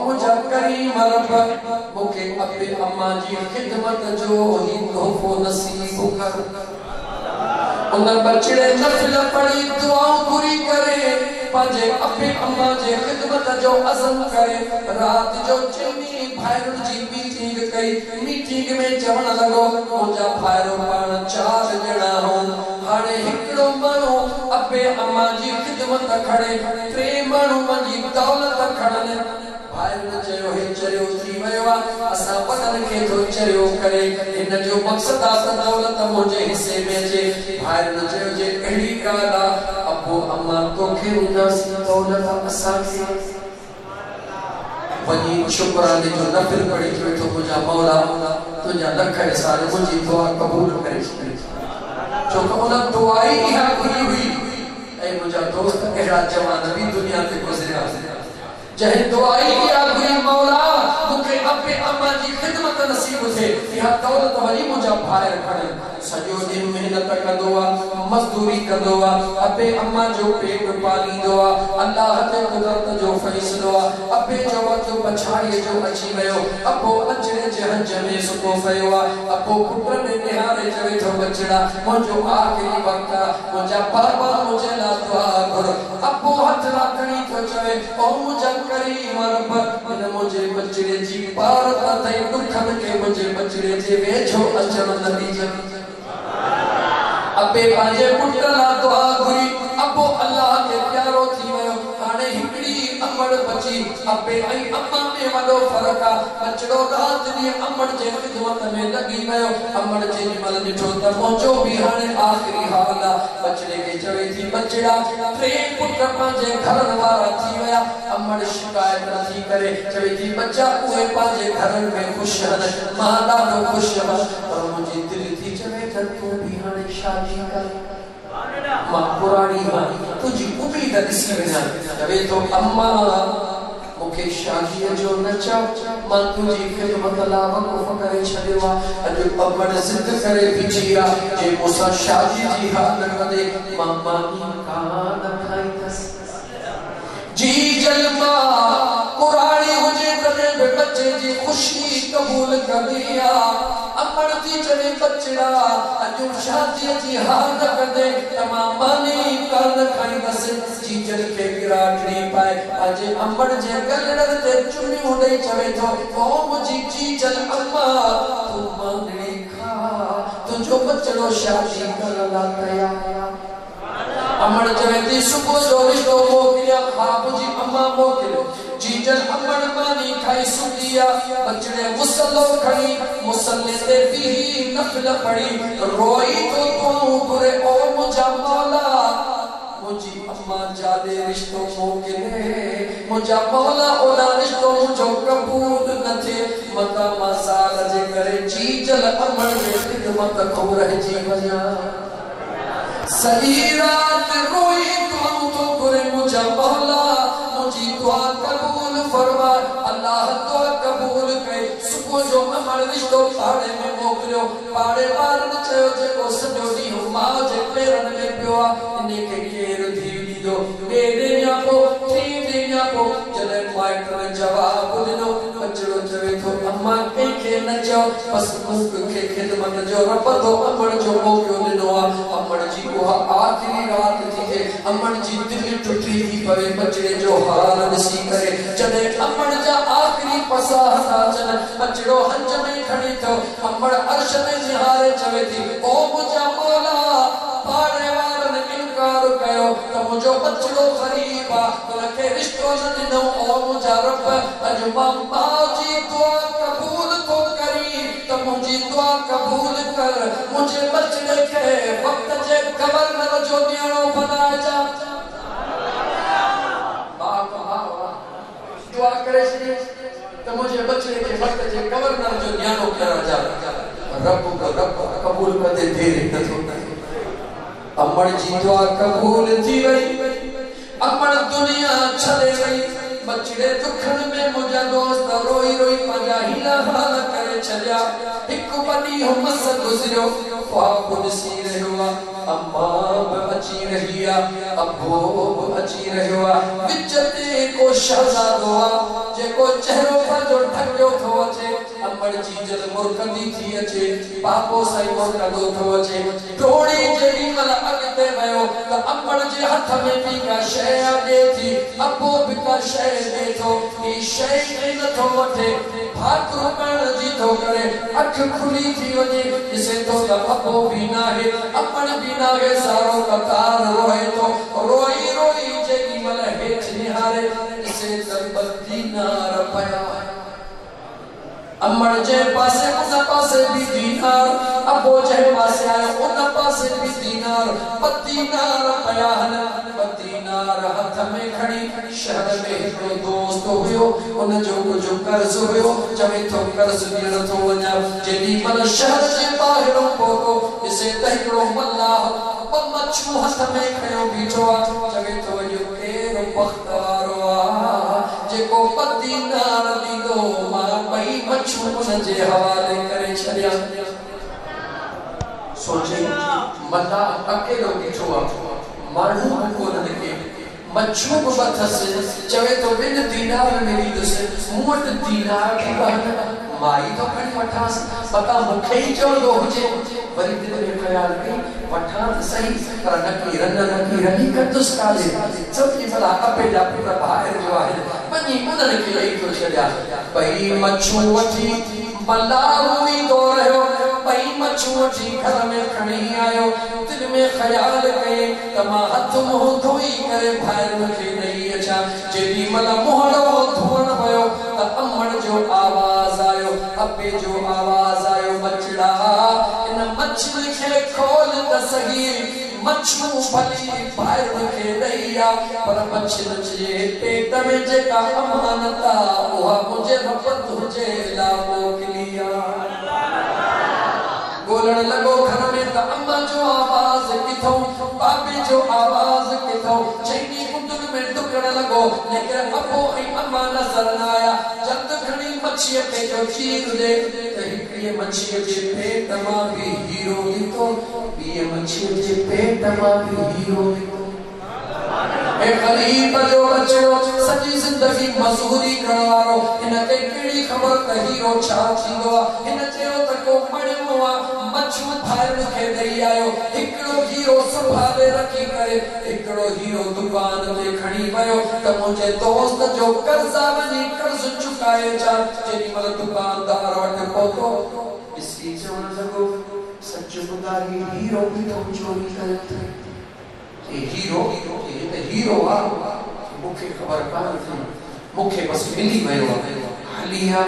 मुझा करीम रब मुखे अपने अम्मा जी खिदमत जो ही तोहफो नसीब कर उन बचड़े नफल पढ़ी दुआओं पूरी करे पाजे अपने अम्मा जे खिदमत जो अज़म करे रात जो चीनी भाइरुन जी मीटिंग कई मीटिंग में चवण लगो मुझा भाइरो पाण 4 ॼणा हो हाणे हिकड़ो माण्हू अपने अम्मा जी खिदमत खड़े 3 माण्हू मुंहिंजी दौलत खड़न भाइरुन चयो हे चरियो थी वियो आहे असां वॾनि खे थो चरियो करे हिन जो मक़सद आहे दौलत मुंहिंजे हिसे में अचे भाइरुन चयो जे अहिड़ी ॻाल्हि आहे अबो अम्मा तोखे ॾींदासीं दौलत असांखे वञी शुक्राने जो नफ़िल पढ़ी वेठो मुंहिंजा मौला तुंहिंजा लख साल मुंहिंजी दुआ क़बूल करे छॾी छो त उन दुआ ई इहा घुरी हुई ऐं मुंहिंजा दोस्त अहिड़ा जवान बि दुनिया ते गुज़रिया जय दुआई किया हुई मौला मुखे अपने अम्मा जी खिदमत नसीब थे यह दौलत वही मुझा भाई खड़े सजो दिन मेहनत कंदोआ मजदूरी कंदोआ अपने अम्मा जो पेट पाली दोआ अल्लाह ते कुदरत जो फैसलो अपने जो वक्त पछाड़ी जो अची वयो अपो अचरे जे हंज में सुको फयो अपो पुत्र ने निहारे जवे तो बचड़ा मुझो आखिरी वक्त मुझा बाबा मुझे ला दुआ कर अपो हाथ राखणी तो चवे ओ मुझा करीम रब इन मुझे बचड़े जी पार थे दुखन के मुझे बचड़े जे वेझो अचण नतीजे अबे पांजे पुट ला दुआ घुरी अबो अल्लाह के प्यारो थी वयो हाणे हिकड़ी अमड़ बची अबे ऐं अम्मा में वडो फर्क आ बचड़ो रात दी अमड़ जे खिदमत में लगी वयो अमड़ जे मल ॾिठो त पहुंचो भी हाणे आखिरी हाल आ बचड़े के चवे थी बचड़ा 3 पुट पांजे घर वारा थी वया अमड़ शिकायत न थी करे चवे थी बच्चा उहे पांजे घर में खुश हन मां ॾाढो खुश हुअमि पर मुंहिंजी दिलि थी चवे त तूं भी हाणे शादी कर मां पुराणी मां तुझी उम्मीद ॾिसी वञा चवे थो अम्मा मुखे शादी जो न चओ मां तुझी खिदमत ला वक़फ़ करे छॾियो आहे अॼु अमड़ ज़िद करे बीठी आहे जे मूंसां शादी जी हा न कंदे मां मानी कान खाईंदसि जी जलमा पुराणी हुजे तॾहिं बि बच्चे जी ख़ुशी क़बूल कंदी आहे अमड़ थी चवे बचड़ा अॼु शादी जी हा न कंदे त मां मानी कान खाईंदसि जीजल खे गिराटड़ी पाए पंहिंजे अमड़ जे गलड़नि ते चुमियूं ॾेई चवे थो ओ मुंहिंजी जीजल अम्मा तूं मांगड़ी खा तुंहिंजो बचड़ो शादी करण लाइ तयार अमड़ चवे थी सुबुह जो रिश्तो मोकिलिया ख़्वाब जी अम्मा मोकिलियो जीजल अमड़ मानी खाई सुतिया बचड़े मुसल्लो खड़ी मुसल्ले ते भी नफल पढ़ी रोई तो तू घुरे ओ मुझा मौला मुझी अम्मा जादे रिश्तो मोकिले मुझा मौला ओला रिश्तो मुझो कबूल न थे मता मसाल जे करे जीजल अमड़ में खिदमत को रहिजी वया सही रात रोई तो घुरे मुझा मौला मुझी दुआ कबूल फरमा अल्लाह दुआ कबूल करे सुबुह जो अमड़ रिश्तो पाड़े में मोकिलियो पाड़े वारनि चयो जेको सॼो ॾींहुं माउ जे पेरनि में पियो आहे इन खे केरु धीउ ॾींदो ॿिए ॾींहुं पोइ टीं ॾींहुं पोइ जॾहिं माइट ने जवाबु ॾिनो बचड़ो चवे थो अम्मा कंहिंखे न चओ बसि मूंखे खिदमत जो रब थो अमड़ जो मौक़ो ॾिनो आहे अमड़ जी उहा आख़िरी रात थी थिए अमड़ जी दिलि टुटी थी पवे बचड़े जो हाल ॾिसी करे जॾहिं अमड़ जा आख़िरी पसा था अचनि बचड़ो हंज में खणी थो अमड़ अर्श में निहारे चवे थी ओ मुंहिंजा मौला पाड़े वारनि इनकार कयो त मुंहिंजो बचड़ो ग़रीब आहे उनखे रिश्तो न ॾिनो ओ मुंहिंजा रब अॼु मां माउ जी दुआ क़बूल थो करी त मुंहिंजी दुआ क़बूल कर मुंहिंजे बचड़े खे वक़्त जे गवर्नर जो न्याणो बनाइजा दुआ करे छॾी त मुंहिंजे बचड़े खे वक़्त जे गवर्नर जो न्याणो कराइजा रब क़बूल कंदे देरि नथो अमड़ जी दुआ क़बूल थी वई अमड़ दुनिया छॾे वई बचड़े दुखन में मुझा दोस्त रोई रोई पंहिंजा हीला हाल करे छॾिया हिकु वॾी हुमस गुज़रियो ख्वाब ॾिसी रहियो आहे अम्मा अची रही आहे, अबो अची रहियो आहे। विच ते को शहज़ादो आहे जेको चहिरो पंहिंजो ढकियो थो अचे। अमड़ जी जल मुरकंदी थी अचे, बाबो साईं मुरकंदो थो अचे। डोड़ी जेॾी महिल अॻिते वियो त अमड़ जे हथ में बि का शइ ॾे थी, अबो बि का शइ ॾे थो। ही शइ ॾे नथो वठे, भाकुर पाइण जी थो करे, अखि खुली थी वञे, ॾिसे थो त अबो बि नाहे, अमड़ बि नाहे। सारो कतार रोए थो, रोई रोई जेॾी महिल हेठि निहारे ॾिसे त ॿ दीनार पिया। अमड़ जे पासे उन पासे भी दीनार, अबो जे पासे आयो उन पासे भी दीनार, ॿ दीनार पिया आहिनि। ॿ दीनार हथ में खणी शहर में हिकिड़ो दोस्त हुयो, उन जो कुझु कर्ज़ हुयो, चवे थो कर्ज़ ॾियण थो वञा। जेॾी महिल शहर जे ॿाहिरों पहुतो ॾिसे त हिकिड़ो मल्लाह ॿ मच्छूं हथ में खयो बीठो आहे। चवे थो इहो केरु बख़्त वारो आहे जेको ॿ दीनार ॾींदो, मां ॿई मच्छूं उन जे हवाले करे छॾिया। सोचे मल्लाह अकेलो बीठो आहे, माण्हू कोन के मच्छूं बि अथसि। चवे थो ॿिनि दीनार में ॾींदुसि, मूं वटि दीनार बि कान, माई तो खणी वठांसि, पता मूंखे ई चवंदो हुजे। वरी दिलि में ख़्यालु कई वठां त सही, पर नकी कंदुसि काॾे। सभिनी भला अबे जा पुट ॿाहिरि जो आहिनि, वञी उन्हनि खे ॾेई थो छॾियां। ॿई मच्छूं वठी मल्लाह ईंदो रहियो, ॿई मच्छूं वठी घर में खणी आयो। दिलि में ख़्यालु कई त मां हथ मुंहुं धोई करे ॿाहिरि खे ॾेई अचां। जेॾी महिल मुंहुं धोअण वियो त अमड़ जो आवाज़ आयो, अबे जो आवाज़ आयो, बचड़ा इन मछली खे खोल त सही। मच्छूं भली ॿाहिरि खे ॾेई आ, पर मछली जे पेट में जेका अमानत आहे उहा मुंहिंजे रब तुंहिंजे लाइ मोकिली आहे। ॻोल्हण लॻो घर में त अम्मा जो आवाज़ किथो, बाबे जो आवाज़ किथो। चईनी कुंडुल में डुकण लॻो, लेकिन अबो ऐं अम्मा नज़र न आया। जल्द खणी मच्छीअ खे जो चीर ॾे त हिकिड़ी मच्छीअ जे पेट मां बि हीरो निकितो, ॿी मच्छीअ जे पेट मां बि हीरो निकितो। ए ग़रीब जो बच्चो सॼी ज़िंदगी मज़दूरी करण वारो, हिनखे कहिड़ी ख़बर त हीरो छा थींदो आहे। हिन चयो त को मणियो आहे, मच्छूं ॿाहिरि खे ॾेई आयो। हिकिड़ो हीरो संभाले रखी करे हिकिड़ो हीरो दुकान ते खणी वियो त मुंहिंजे दोस्त जो कर्ज़ा वञी कर्ज़ चुकाए अचां। जेॾी महिल दुकानदार वटि पहुतो ॾिसी चवण लॻो, सच ॿुधाई हीरो बि तो चोरी कयो अथई। हीरो आहे, मूंखे ख़बर कान थी, मूंखे बसि मिली वियो आहे। हली आ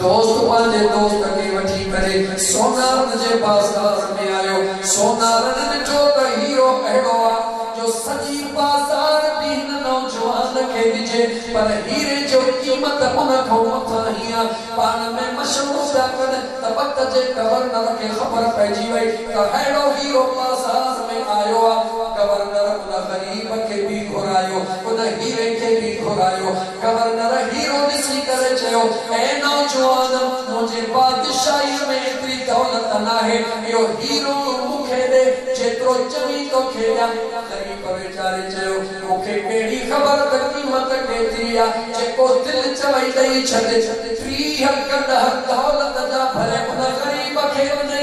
दोस्त पंहिंजे दोस्त खे वठी करे सोनारन जे बाज़ार में आयो। सोनारन ॾिठो त हीरो अहिड़ो आहे जो सॼी बाज़ार बि हिन नौजवान खे ॾिजे, पर हीरे जो क़ीमत उन खां मथां ई आहे। पाण में मशवरो पिया कनि त वक़्त जे गवर्नर खे ख़बर पइजी वई त अहिड़ो हीरो बाज़ार में आयो आहे। गवर्नर उन ग़रीब खे बि घुरायो, उन हीरे खे बि घुरायो। गवर्नर हीरो ॾिसी करे चयो, ऐ नौजवान, मुंहिंजे बादशाही में एतिरी दौलत नाहे, इहो हीरो मूंखे ॾे, जेतिरो चवी तोखे ॾियां। ग़रीब वीचारे चयो, मूंखे कहिड़ी ख़बर त क़ीमत केतिरी आहे, जेको दिलि चवई ॾेई छॾे। 30 कॾह दौलत जा भले उन ग़रीब खे वञे।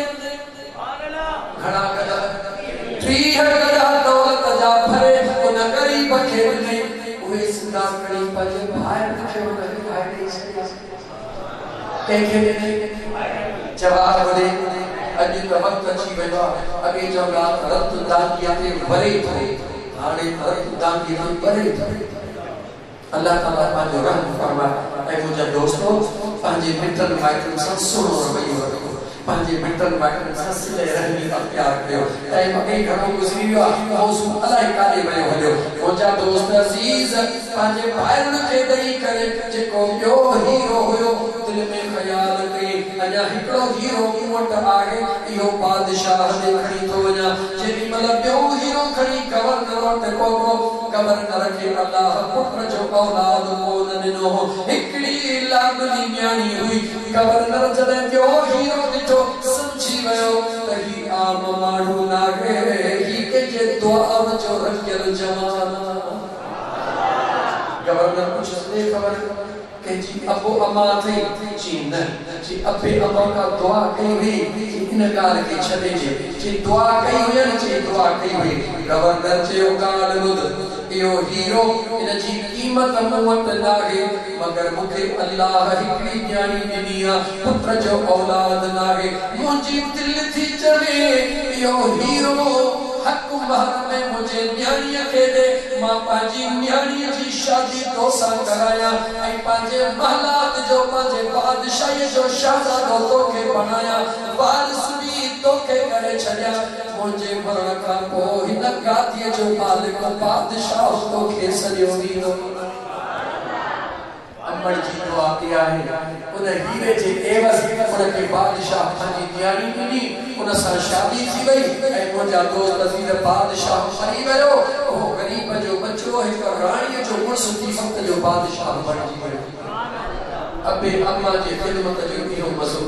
घणा कॾह 30 कॾह दौलत जा भरे उन ग़रीब खे वञे। उहे सिधा खणी पंहिंजे भाइर खे उनखे खाए ॾेई छॾिया। कंहिंखे जवाब ॾे, अॼु त वक़्तु अची वियो आहे। अॻे चवंदा रतदानीअ ते भरे थो, हाणे रतदानीअ ते भरे थो। अल्लाह ताला पंहिंजो रहम फरमाए। ऐं मुंहिंजा दोस्तो, पंहिंजे मिटनि माइटनि सां सुहिणो रवैयो रखो, पंहिंजे मिटनि माइटनि सां सिले रहमी अख़्तियार कयो। टाइम अॻे घणो गुज़री वियो आहे, मौज़ू अलाए काॾे वियो हलियो। मुंहिंजा दोस्त अज़ीज़, पंहिंजे भाइरनि खे ॾेई करे जेको ॿियो हीरो हुयो, दिलि में ख़्यालु कई अञा हिकिड़ो हीरो मूं वटि आहे, इहो बादशाह ॾे खणी थो वञा। जेॾी महिल ॿियो हीरो खणी गवर्नर वटि पहुतो, गवर्नर खे अल्लाह पुट जो औलाद कोन ॾिनो, हिकिड़ी लाडली न्याणी हुई। गवर्नर जॾहिं ॿियो हीरो ॾिठो, समझी वियो त ही आम माण्हू नाहे, औलाद जो रंगल जमाना गवर्नर कुछ ने खबर के जी अबो अम्मा थी चीन जी अबे अम्मा का दुआ कई हुई इनकार के छले जी दुआ कई हुई जी दुआ कई हुई गवर्नर जे गाल मुद यो हीरो इन जी कीमत मूवत नागे मगर मुखे अल्लाह हिकड़ी न्याणी ॾिनी पुत्र जो औलाद नागे मुंहिंजी दिल थी चवे यो हीरो हक महर में मुझे न्याणी के दे मां पाजी न्याणी जी शादी तो सा कराया ऐ पाजे महलात जो पाजे बादशाही जो शहजादो तो के बनाया वारिस भी तो के करे छड़या मुझे मरण का को हिन गादी जो मालिक बादशाह तो के सजो दीनो अमर जी दुआ किया है उन हीरे जे एवज उन के बादशाह पाजी न्याणी ॾिनी उन सा शादी थी वई ऐ मुझा दोस्त अजीज बादशाह मरी वियो ओ गरीब जो बच्चो एक रानी जो मुर्स थी वक्त जो बादशाह बणजी वियो अबे अम्मा जी खिदमत जो इहो मज़ो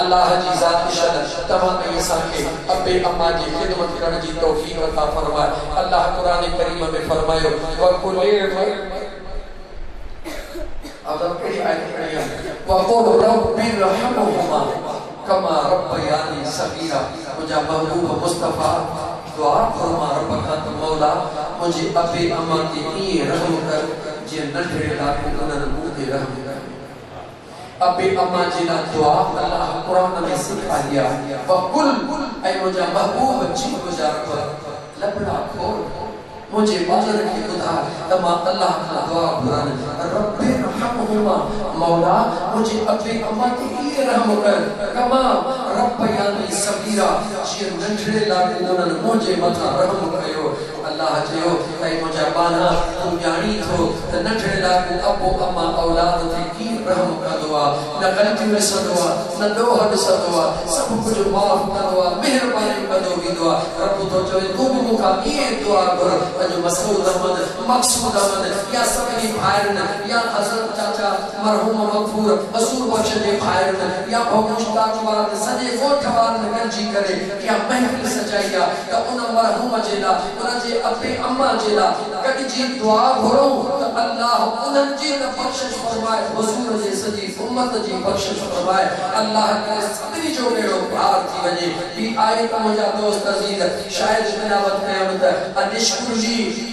अल्लाह जी ज़ात शद तमाम इंसान के अबे अम्मा जी खिदमत करण जी तौफीक अता फरमाए अल्लाह कुरान करीम में फरमायो वकुल अगर कई आयत पढ़ी है वक़ुल रब्बिरहमुहुमा कमा रब्बयानी सगीरा मुझा महबूब मुस्तफा दुआ फरमा रब्बका तो मौला मुझे अबे अम्मा के लिए रहम कर जे नंढड़े लाको उन्हनि मूं रहम कर अबे अम्मा जी ला दुआ अल्लाह कुरान में सिखाई है वक़ुल ऐ मुझा महबूब जी मुझा रब लबड़ा खोल मुझे बाजर की खुदा तमा अल्लाह का दुआ कुरान रब्बिरहमुहुमा मौला मुझे अबे अम्मा के लिए रहम कर कमा रब्बयानी सगीरा जी नंढड़े लाको उन्हनि मुझे मथा रहम कयो अल्लाह चयो ऐ मुझा बाना तू जानी थो त नंढड़े लाको अबो अम्मा औलाद ते की रहम कंदो आ न गलती में सदो आ न दोहद सदो आ सब कुछ माफ कंदो आ मेहरबानी कंदो वेंदो आ रब तो चवे तू भी मुखा ये दुआ कर जो मसूद अहमद मकसूद अहमद या सभी भाइरन या हजरत चाचा मरहूम मगफूर हसूर बख्श दे भाइरन या मुश्ताक वाद सजे गोठ वाद गंजी करे या महफिल सजाइया त उन मरहूम जेला उन जे अपने अम्मा जेला कदी जी दुआ घुरो त अल्लाह उन जी बख्शिश फरमाए हुजूर जे सजी उम्मत जी बख्शिश फरमाए अल्लाह के सभी जो मेरो प्यार थी वजे बी आयत मुजा दोस्त अजीज शायद तिलावत कयामत अनिशकुर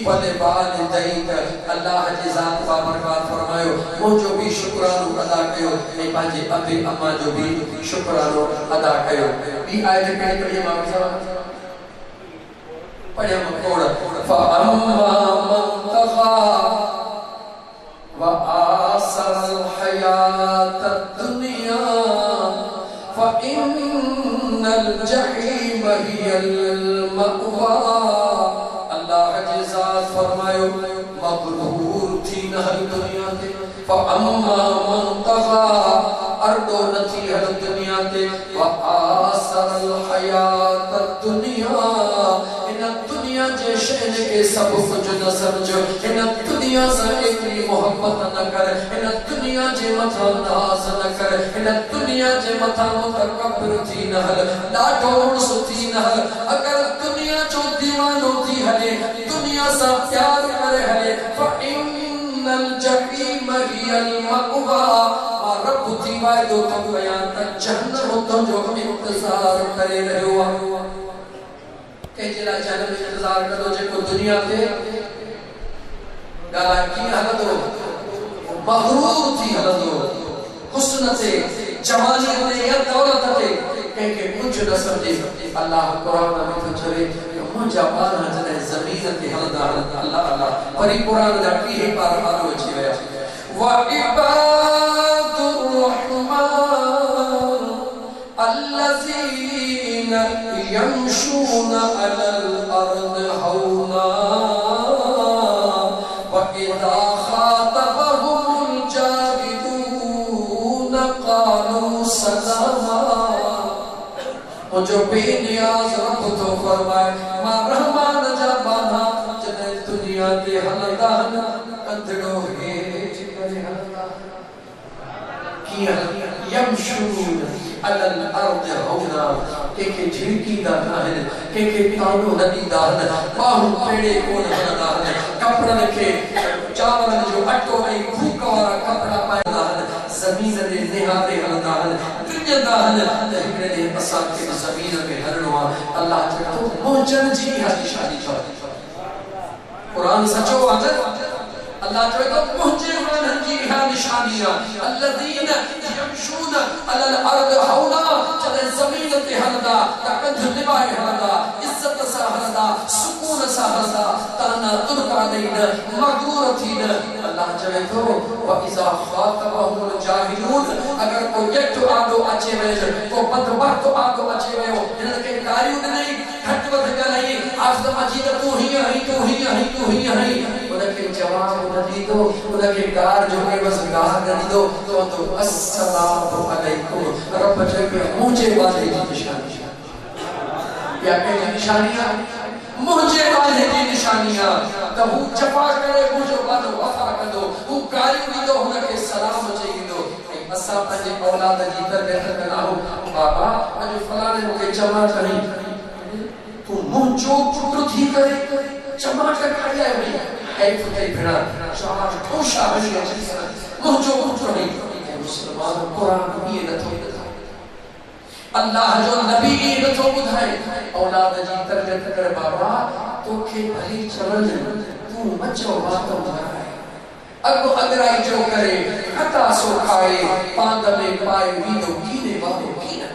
वले वालिदैन अल्लाह जी ज़ात बाबरकत फरमायो मुझो भी शुक्रानो अदा कयो ए पाजे अबे अम्मा जो भी शुक्रानो अदा कयो बी आयत कई पढ़िए मां पढ़िए मकोड़ फअम्मा मन तग़ा व आसर हयात दुनिया फइन्नल जहीम हियल मअवा फरमायो मगरूर थी नहर दुनिया ते फअम्मा मन तग़ा अर्दो नथी हर दुनिया ते व आसरल हयात दुनिया इन दुनिया जे शैन के सब कुछ न समझो इन दुनिया से एकली मोहब्बत न कर इन दुनिया जे मथा नाज न कर इन दुनिया जे मथा मुतकब्बिर थी न हल लाडो सुथी न हल अगर दुनिया जो दीवानो थी हले दुनिया सा प्यार करे हले फइन्नल जहीम हियल मअवा रब थी वायदो तो बयान त जहन्नम तो जो हम इंतजार करे रहयो के जेला जन्म इंतजार करो जे को दुनिया ते गाला की हालत हो मगरूर थी हालत हो हुस्न से जवानी ते या दौलत ते के कुछ न समझे अल्लाह कुरान में तो चले मुझा बाना जने जमीन ते हलदा अल्लाह अल्लाह परी कुरान दा की है बार बार अची वया व इबादुर रहमान अल्लज़ीना यमशूना अलल अर्द हौना व इज़ा खातबहुमुल जाहिलून क़ालू सलामा मुझो बेनियाज रब तो फरमाए मां रहमान जा बाना जने दुनिया ते हलदा अंधड़ो हे करे हलदा यमशून अलल अर्द हौना के झिड़की दाना है के तानो नदी दान बाहु पेड़े कोन दान कपड़ा के चावल जो अटो ऐ भूख वाला कपड़ा पाया जमीन दे निहारे दान दुनिया दान हिकड़े असा के जमीन में हरणो अल्लाह तो मोचन जी हाजी शादी कुरान सचो आदत अल्लाह तो मुझे मानन जी है निशानियां अल्लज़ीना यमशून अलल अर्द हौना चले जमीन ते हलदा तकद लिबाए हलदा इज्जत सा हलदा सुकून सा हलदा ताना तुरका देन मगरूर थीन अल्लाह चवे तो व इजा खातबहुल जाहिलून अगर को यट आदो अचे वे को बदबख्त आदो अचे वे इन के गारियों नहीं घट वध गई आज मजीद तू ही उनके जवाब नदी दो उनके गार जो के बस गार नदी दो तो अस्सलामु अलैकुम रब के मुझे वाले की निशानी क्या के निशानियां मुझे वाले की निशानियां तब जफा करे मुझे वालो वफा कर दो वो गारी दी दो उनके सलाम चाहिए दो असा पंजे औलाद जी तरबियत करना हो बाबा अज फलाने मुके जमा करी तू मुझो पुत्र थी करे जमा कर खाया है ऐ फुटे फिरा चार ठोशा हनी मुझो पुत्र नहीं मुसलमान कुरान ये न थो अल्लाह जो नबी ये न थो बुधाए औलाद जी तरबियत कर बाबा तो के भली चलन तू मचो बात बुधाए अगो अगराई जो करे खता सो खाए पांद में पाए वीदो कीने वालो कीना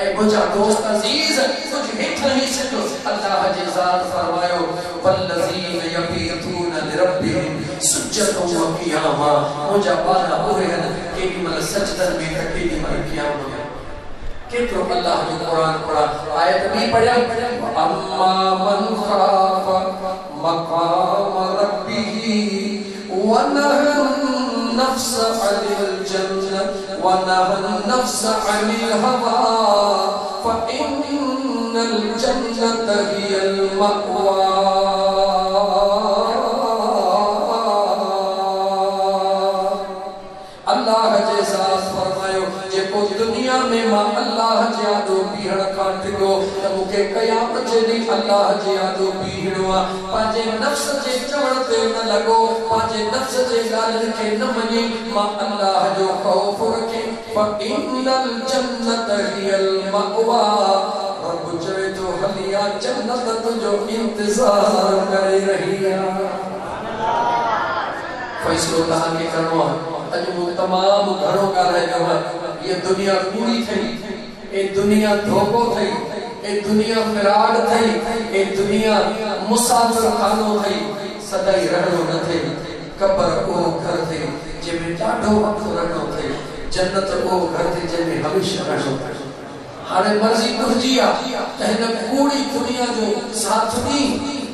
ऐ मुझा दोस्त अजीज कुछ हेठ नहीं सको अल्लाह जी ज़ात फरमायो वल्लज़ीन यबीतून लिरब्बिहिम सुज्जतन व क़ियामा मुझा बाला ओहन के मल सजदन में तके मल क़ियाम के तो अल्लाह जो कुरान आयत भी पढ़ा अम्मा मन खाफ मकाम रब्बिही व नहन नफ्स अनिल जन्नत व नहन नफ्स अनिल हवा फ़इन्नल जन्नत हियल मअवा अल्लाह जे साथ फरमायो जे को दुनिया में मा अल्लाह जे आदो बीहण काट गयो त मुके कयामत जे दी अल्लाह जे आदो बीहणवा पाजे नफ्स जे चवण ते न लगो पाजे नफ्स जे गालन के न मनी मा अल्लाह जो खौफ रखे फ़इन्नल जन्नत हियल मअवा रब चवे तो हलिया जन्नत तुझो इंतजार करे रही है फैसलो कहां के करनो अज वो तमाम घरों का रह गया ये दुनिया पूरी थी ए दुनिया धोखो थी ए दुनिया फिराड थी ए दुनिया मुसाफिर खानो थी सदाई रहनो न थे कब्र ओ घर थे जेमे डाढो वक्त रहनो थे जन्नत ओ घर थे जेमे हमेशा रहनो थे हाने मर्जी तुरजिया तहन पूरी दुनिया जो साथ दी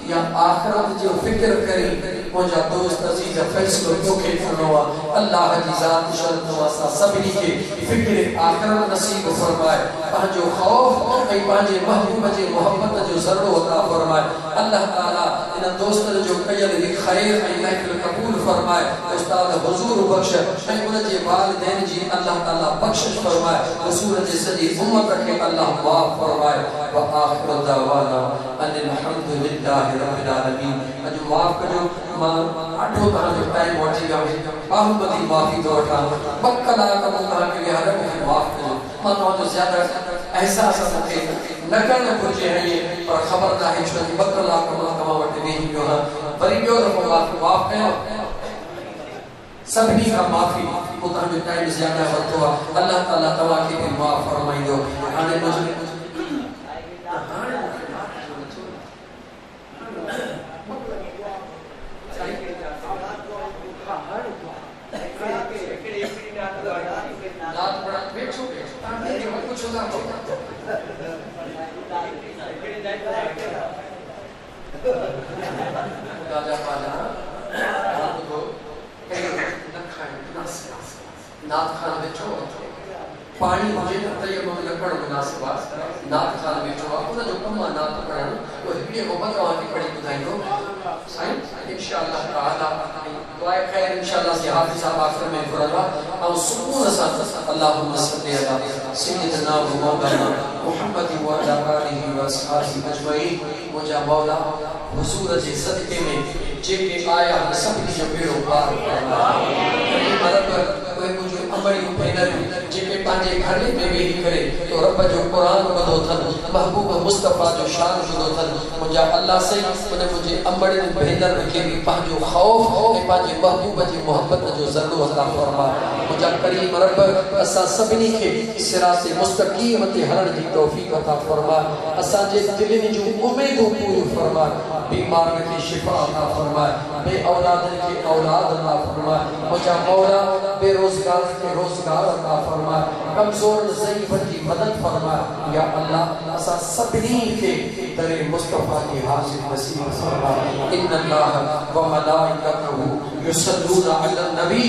या आखिरत जो फिक्र करी मुझा दोस्त अजीज फैसलो तोखे फरमावा अल्लाह की जात शर्त वासा सबनी के फिक्र आखिरत नसीब फरमाए पांजो खौफ ऐ पांजे महबूब जे मोहब्बत जो जरो अता फरमाए अल्लाह ताला इन दोस्त जो कयल भी खैर ऐ महफिल कबूल फरमाए उस्ताद हुजूर बख्श ऐ उन जे वालिदैन जी अल्लाह ताला बख्शिश फरमाए रसूल जे सजी उम्मत के अल्लाह माफ फरमाए व आखिर दावाना अनिल हम्दुलिल्लाहि रब्बिल आलमीन अज माफ करो मां आठो तरह जो टाइम पहुंची गया बाहुबली माफी दो उठा बक्कला का मुंह के लिए हर मुझे माफ करो मां तो जो ज्यादा एहसास सके न करने पुजे है ये और खबर ना है जो बक्कला का मुंह कमा वटे नहीं जो है बड़ी जो माफ करो सबनी का माफी उतना जो टाइम ज्यादा वतो अल्लाह ताला तवा के भी माफ फरमाई दो आने मुझे नाथ खान बेचो पानी मुझे तयम्मुम लकड़ मुनासिबा नाथ खान बेचो उन जो कम नाथ पढ़ण वो हिकड़े को बतवा की पढ़ी बुधाइंदो साईं इंशाअल्लाह ताला दुआ खैर इंशाअल्लाह से हाफिज साहब आखिर में फरमाया और सुकून सा अल्लाहुम्मा सल्ली अला सय्यिदना व मौलाना मुहम्मद व अला आलिहि व अस्हाबिहि अजमईन। मुझा मौला हुजूर जे सदके में जेके आया सब की जो बेड़ो पार फरमा कोई मुझे अमली भेनर जेके पांजे घर में वेही करे तो रब जो कुरान बदो थन महबूब मुस्तफा जो शान बदो थन मुझा अल्लाह से उन्हें मुझे अमली भेनर के भी पांजो खौफ ए पांजे महबूब जी मोहब्बत जो जल्लो अता फरमा। मुझा करीम रब असा सबनी के सिरात मुस्तकीम ते हलण जी तौफीक अता फरमा। असा जे दिलनि जो उम्मीदों पूरी फरमा। बीमार के शिफा अता फरमा। बे औलाद के औलाद अता फरमा। मुझा मौला बेरोजगार के रोजगार अता फरमा। कमजोर ज़ईफ की मदद फरमा। या अल्लाह असा सबनी के दरे मुस्तफा की हासिल नसीब फरमा। इन्नल्लाह व मलाइकतहु युसल्लूना अला नबी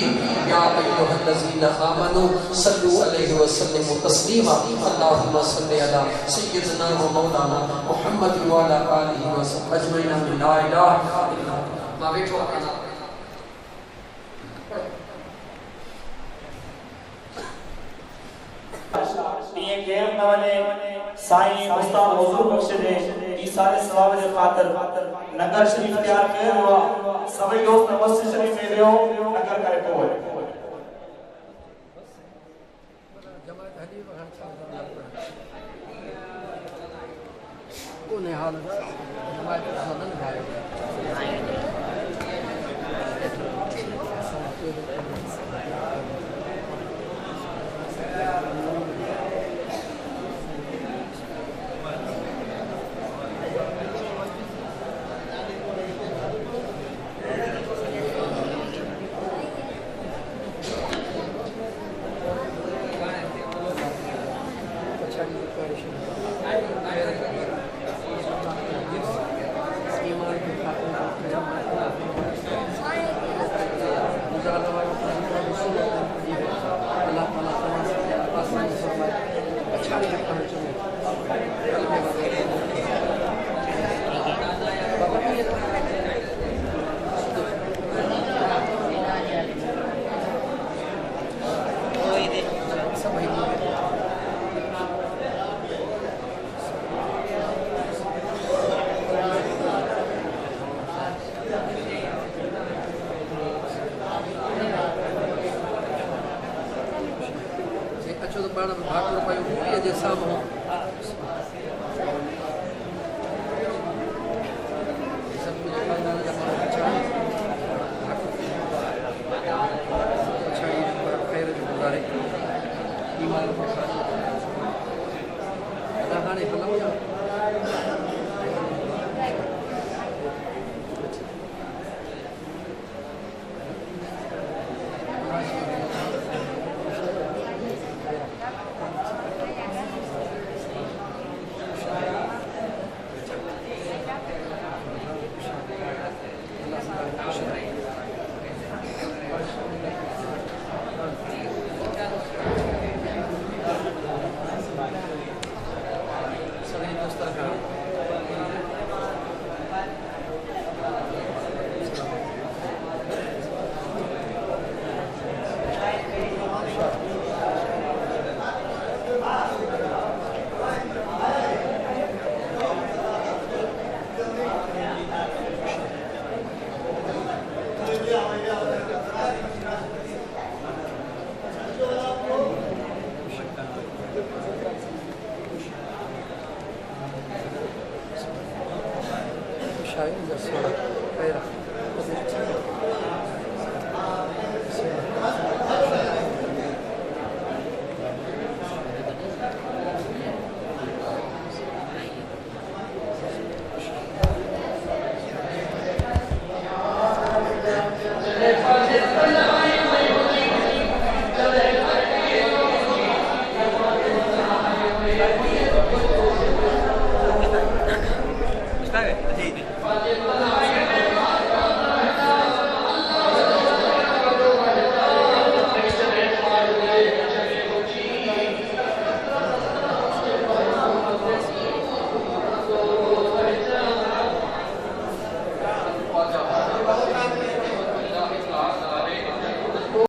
या अय्युहल्लज़ीना आमनू सल्लु अलैहि व सल्लिमू तस्लीमा। अल्लाहुम्मा सल्लि अला सय्यिदना व मौलाना मुहम्मद व अला आलिहि व सल्लम अजमईन। ला इलाहा इल्लल्लाह। मां बैठो ये गेम न वने साईं उस्ताद हुजूर बख्श दे ई सारे सवाब जे खातिर नगर शरीफ तैयार कयो हुआ सभी दोस्त मस्जिद शरीफ में लियो नगर करे पोए कोने हाल जमात सदन भाई शायद